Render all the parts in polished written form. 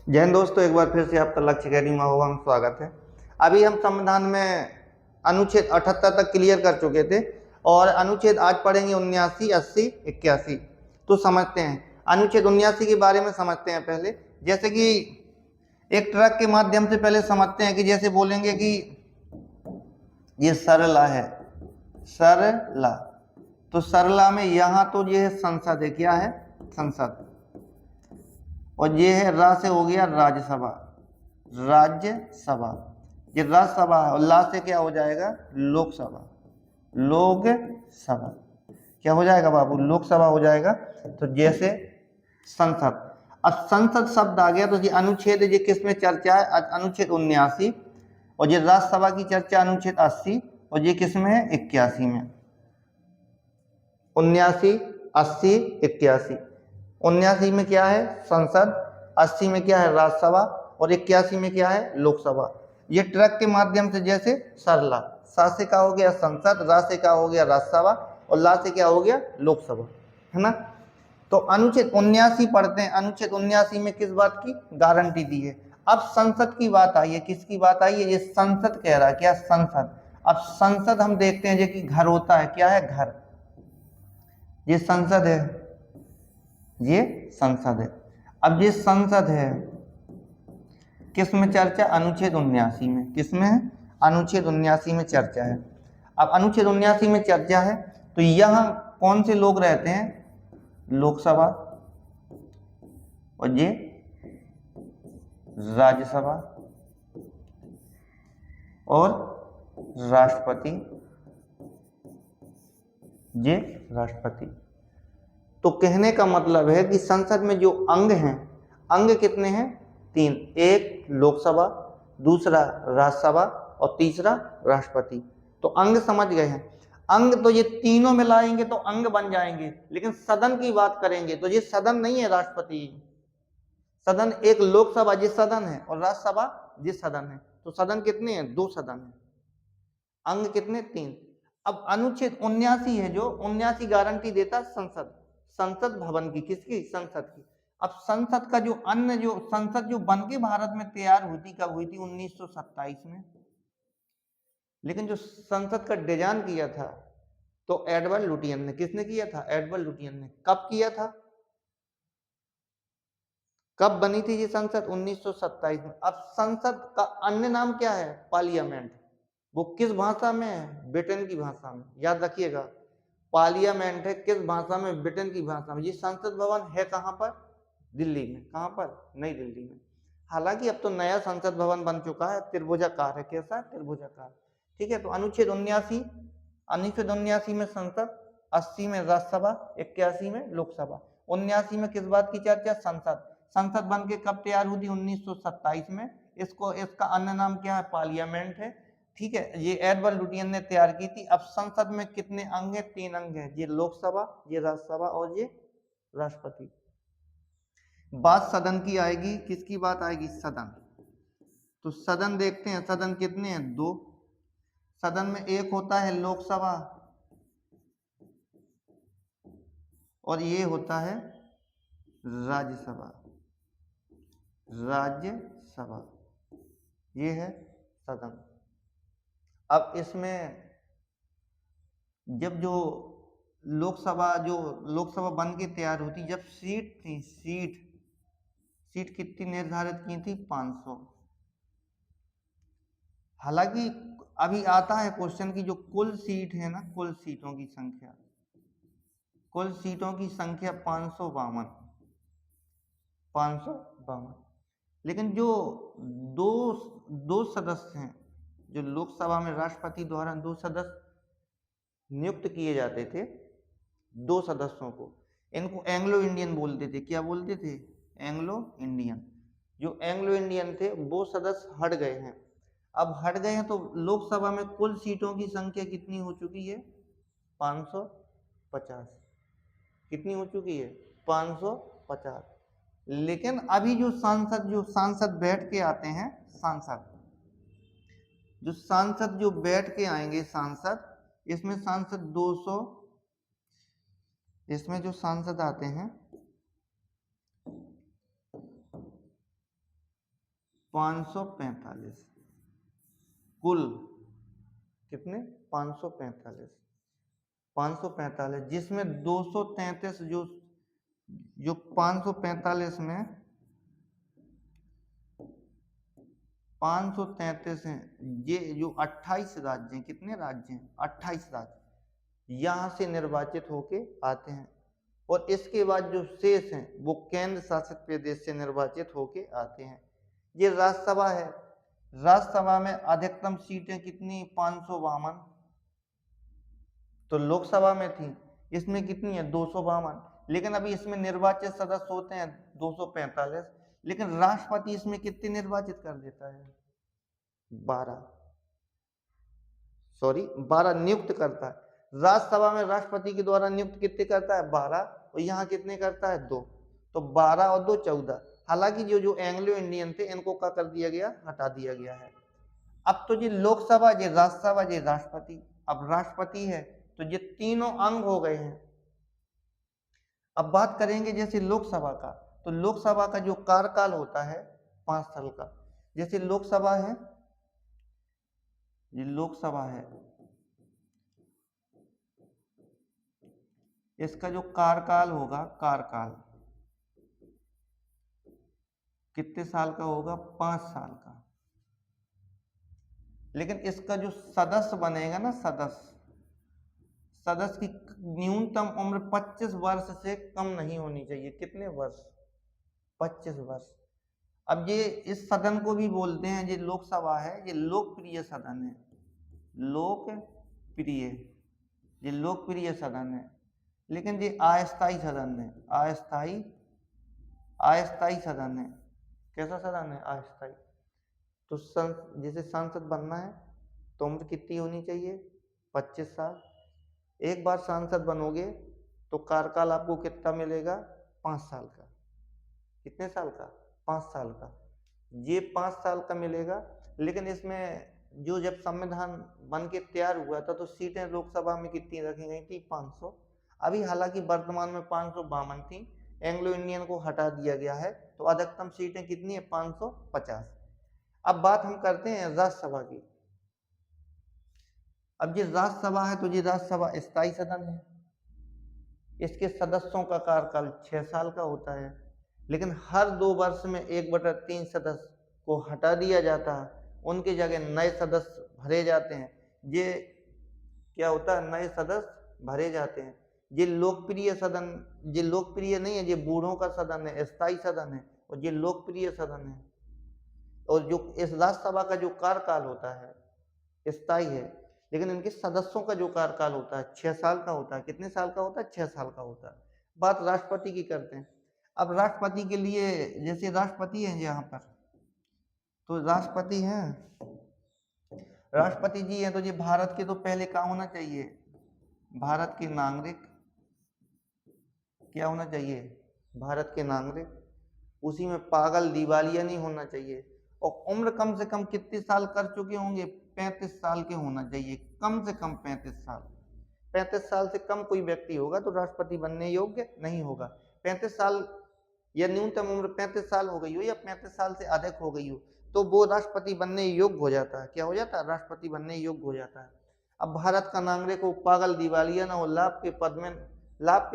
जय हिंद दोस्तों, एक बार फिर से आपका लक्ष्य अकेडमी में होगा स्वागत है। अभी हम संविधान में अनुच्छेद 78 तक क्लियर कर चुके थे और अनुच्छेद आज पढ़ेंगे 79, 80, 81। तो समझते हैं अनुच्छेद 79 के बारे में समझते हैं पहले। जैसे कि एक ट्रक के माध्यम से पहले समझते हैं कि जैसे बोलेंगे कि ये सरला है, सरला, तो सरला में यहाँ तो ये है संसद है, क्या है संसद, और ये है रा से हो गया राज्यसभा, राज्यसभा, ये राज्यसभा है और ला से क्या हो जाएगा लोकसभा, लोकसभा क्या हो जाएगा बाबू, लोकसभा हो जाएगा। तो जैसे संसद, अब संसद शब्द आ गया तो ये अनुच्छेद ये किस में चर्चा है, अनुच्छेद 79, और ये राज्यसभा की चर्चा अनुच्छेद 80, और ये किस में है 81 में, 79, 80, 81। 79 में क्या है संसद, 80 में क्या है राज्यसभा और 81 में क्या है लोकसभा। ये ट्रक के माध्यम से जैसे सरला, सा से क्या हो गया संसद, रा से क्या हो गया राज्यसभा और ला से क्या हो गया लोकसभा, है ना। तो अनुच्छेद 79 पढ़ते हैं। अनुच्छेद 79 में किस बात की गारंटी दी है। अब संसद की बात आई है, किसकी बात आई है, ये संसद कह रहा है, क्या संसद। अब संसद हम देखते हैं जो कि घर होता है, क्या है घर, ये संसद है, ये संसद है। अब ये संसद है किस में चर्चा, अनुच्छेद 79 में, किस में है अनुच्छेद 79 में चर्चा है। अब अनुच्छेद 79 में चर्चा है तो यहाँ कौन से लोग रहते हैं, लोकसभा, और ये राज्यसभा और राष्ट्रपति, ये राष्ट्रपति। तो कहने का मतलब है कि संसद में जो अंग हैं, अंग कितने हैं, 3, एक लोकसभा, दूसरा राज्यसभा और तीसरा राष्ट्रपति। तो अंग समझ गए हैं। अंग तो ये तीनों मिलाएंगे तो अंग बन जाएंगे, लेकिन सदन की बात करेंगे तो ये सदन नहीं है राष्ट्रपति, सदन एक लोकसभा जिस सदन है और राज्यसभा जिस सदन है। तो सदन कितने हैं, 2 सदन है, अंग कितने 3। अब अनुच्छेद 79 है जो 79 गारंटी देता संसद, संसद भवन की, किसकी, संसद की। अब संसद का जो अन्य जो संसद जो बन के भारत में तैयार हुई थी, कब हुई थी 1927 में, लेकिन जो संसद का डिजाइन किया था तो एडवर्ड लुटियन ने, किसने किया था, एडवर्ड लुटियन ने। कब किया था, कब बनी थी ये संसद, 1927 में। अब संसद का अन्य नाम क्या है, पार्लियामेंट। वो किस भाषा में है, ब्रिटेन की भाषा में, याद रखिएगा। पार्लियामेंट है किस भाषा में, ब्रिटेन की भाषा में। ये संसद भवन है कहाँ पर, दिल्ली में। कहाँ पर, नई दिल्ली में। हालांकि अब तो नया संसद भवन बन चुका है, त्रिभुजाकार है, कैसा है, त्रिभुजाकार। ठीक है। तो अनुच्छेद 79, अनुच्छेद 79 में संसद, 80 में राज्यसभा, 81 में लोकसभा। 79 में किस बात की चर्चा, संसद। संसद बन के कब तैयार हुई थी, 1927 में। इसको, इसका अन्य नाम क्या है, पार्लियामेंट है। ठीक है, ये एडवर्ड लुटियन ने तैयार की थी। अब संसद में कितने अंग है, 3 अंग है, ये लोकसभा, ये राज्यसभा और ये राष्ट्रपति। बात सदन की आएगी, किसकी बात आएगी, सदन। तो सदन देखते हैं, सदन कितने हैं, 2। सदन में एक होता है लोकसभा और ये होता है राज्यसभा, राज्यसभा, ये है सदन। अब इसमें जब जो लोकसभा बन के तैयार होती, जब सीट थी, सीट कितनी निर्धारित की थी, 500। हालांकि अभी आता है क्वेश्चन की जो कुल सीट है ना, कुल सीटों की संख्या, कुल सीटों की संख्या 552, 552। लेकिन जो दो दो सदस्य हैं, जो लोकसभा में राष्ट्रपति द्वारा 2 सदस्य नियुक्त किए जाते थे, 2 सदस्यों को, इनको एंग्लो इंडियन बोलते थे। क्या बोलते थे, एंग्लो इंडियन। जो एंग्लो इंडियन थे वो सदस्य हट गए हैं। अब हट गए हैं तो लोकसभा में कुल सीटों की संख्या कितनी हो चुकी है, 550। कितनी हो चुकी है, 550। लेकिन अभी जो सांसद बैठ के आते हैं, सांसद जो बैठ के आएंगे सांसद, इसमें सांसद 200, इसमें जो सांसद आते हैं 545 कुल कितने 545 जिसमें 233 जो 545 में 533 हैं, ये जो 28 राज्य हैं, कितने राज्य हैं 28 राज्य यहां से निर्वाचित होके आते हैं, और इसके बाद जो शेष हैं वो केंद्र शासित प्रदेश से निर्वाचित होके आते हैं। ये राज्यसभा है, राज्यसभा में अधिकतम सीटें कितनी 552, तो लोकसभा में थी, इसमें कितनी है 252, लेकिन अभी इसमें निर्वाचित सदस्य होते हैं 245, लेकिन राष्ट्रपति इसमें कितने निर्वाचित कर देता है 12 नियुक्त करता है। राज्यसभा में राष्ट्रपति के द्वारा नियुक्त कितने करता है 12, और यहाँ कितने करता है 2, तो 12 और 2 14। हालांकि जो एंग्लो इंडियन थे इनको क्या कर दिया गया, हटा दिया गया है। अब तो ये लोकसभा, ये राज्यसभा, ये राष्ट्रपति, अब राष्ट्रपति है तो ये तीनों अंग हो गए हैं। अब बात करेंगे जैसे लोकसभा का, तो लोकसभा का जो कार्यकाल होता है 5 साल का। जैसे लोकसभा है, ये लोकसभा है, इसका जो कार्यकाल होगा, कार्यकाल कितने साल का होगा 5 साल का। लेकिन इसका जो सदस्य बनेगा ना, सदस्य की न्यूनतम उम्र 25 वर्ष से कम नहीं होनी चाहिए। कितने वर्ष 25 वर्ष। अब ये इस सदन को भी बोलते हैं, ये लोकसभा है, ये लोकप्रिय सदन है, लोकप्रिय, ये लोकप्रिय सदन है, लेकिन ये अस्थायी सदन है, अस्थायी सदन है। कैसा सदन है, अस्थायी। तो जैसे सांसद बनना है तो उम्र कितनी होनी चाहिए 25 साल। एक बार सांसद बनोगे तो कार्यकाल आपको कितना मिलेगा 5 साल का। कितने साल का 5 साल का, ये 5 साल का मिलेगा। लेकिन इसमें जो जब संविधान बन के तैयार हुआ था तो सीटें लोकसभा में कितनी रखी गई थी 500। अभी हालांकि वर्तमान में 552 थी, एंग्लो इंडियन को हटा दिया गया है, तो अधिकतम सीटें कितनी है 550। अब बात हम करते हैं राज्यसभा की। अब ये राज्यसभा है तो ये राज्यसभा स्थायी सदन है, इसके सदस्यों का कार्यकाल 6 साल का होता है, लेकिन हर 2 वर्ष में 1/3 सदस्य को हटा दिया जाता है, उनकी जगह नए सदस्य भरे जाते हैं। ये क्या होता है, नए सदस्य भरे जाते हैं। ये लोकप्रिय सदन, ये लोकप्रिय नहीं है, ये बूढ़ों का सदन है, स्थायी सदन है, और ये लोकप्रिय सदन है। और जो इस राज्यसभा का जो कार्यकाल होता है स्थायी है, लेकिन इनके सदस्यों का जो कार्यकाल होता है 6 साल का होता है। कितने साल का होता है 6 साल का होता है। बात राष्ट्रपति की करते हैं। अब राष्ट्रपति के लिए, जैसे राष्ट्रपति हैं यहाँ पर, तो राष्ट्रपति हैं, राष्ट्रपति जी हैं, तो ये भारत के तो पहले क्या होना चाहिए, भारत के नागरिक, क्या होना चाहिए भारत के नागरिक। उसी में पागल दिवालिया नहीं होना चाहिए, और उम्र कम से कम कितने साल कर चुके होंगे 35 साल के होना चाहिए, कम से कम 35 साल। 35 साल से कम कोई व्यक्ति होगा तो राष्ट्रपति बनने योग्य नहीं होगा। 35 साल या न्यूनतम उम्र 35 साल हो गई हो या 35 साल से अधिक हो गई हो तो वो राष्ट्रपति बनने योग्य हो जाता है। क्या हो जाता है, राष्ट्रपति बनने योग्य हो जाता है। अब भारत का नागरिक हो, पागल दिवालिया ना हो, लाभ के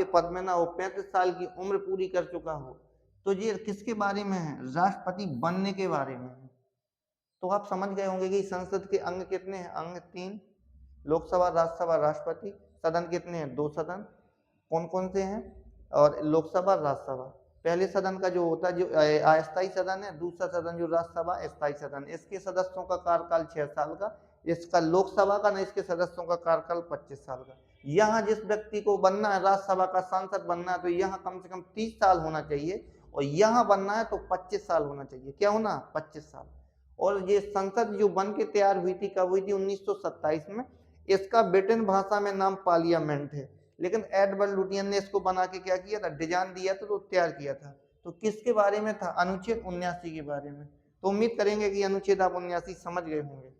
पद में ना हो, 35 साल की उम्र पूरी कर चुका हो, तो ये किसके बारे में है, राष्ट्रपति बनने के बारे में है। तो आप समझ गए होंगे कि संसद के अंग कितने हैं, अंग 3, लोकसभा, राज्यसभा, राष्ट्रपति। सदन कितने हैं, 2 सदन। कौन कौन से हैं, और लोकसभा, राज्यसभा। पहले सदन का जो होता है जो अस्थायी सदन है, दूसरा सदन जो राज्यसभा स्थायी सदन, इसके सदस्यों का कार्यकाल 6 साल का। इसका लोकसभा का ना, इसके सदस्यों का कार्यकाल 25 साल का। यहाँ जिस व्यक्ति को बनना है राज्यसभा का सांसद बनना है तो यहाँ कम से कम 30 साल होना चाहिए, और यहाँ बनना है तो 25 साल होना चाहिए। क्या होना, 25 साल। और ये संसद जो बन के तैयार हुई थी, कब हुई थी 1927 में। इसका ब्रिटेन भाषा में नाम पार्लियामेंट है, लेकिन एडवर्ड लुटियन ने इसको बना के क्या किया था, डिजाइन दिया था, तो तैयार किया था। तो किसके बारे में था, अनुच्छेद 79 के बारे में। तो उम्मीद करेंगे कि अनुच्छेद आप 79 समझ गए होंगे।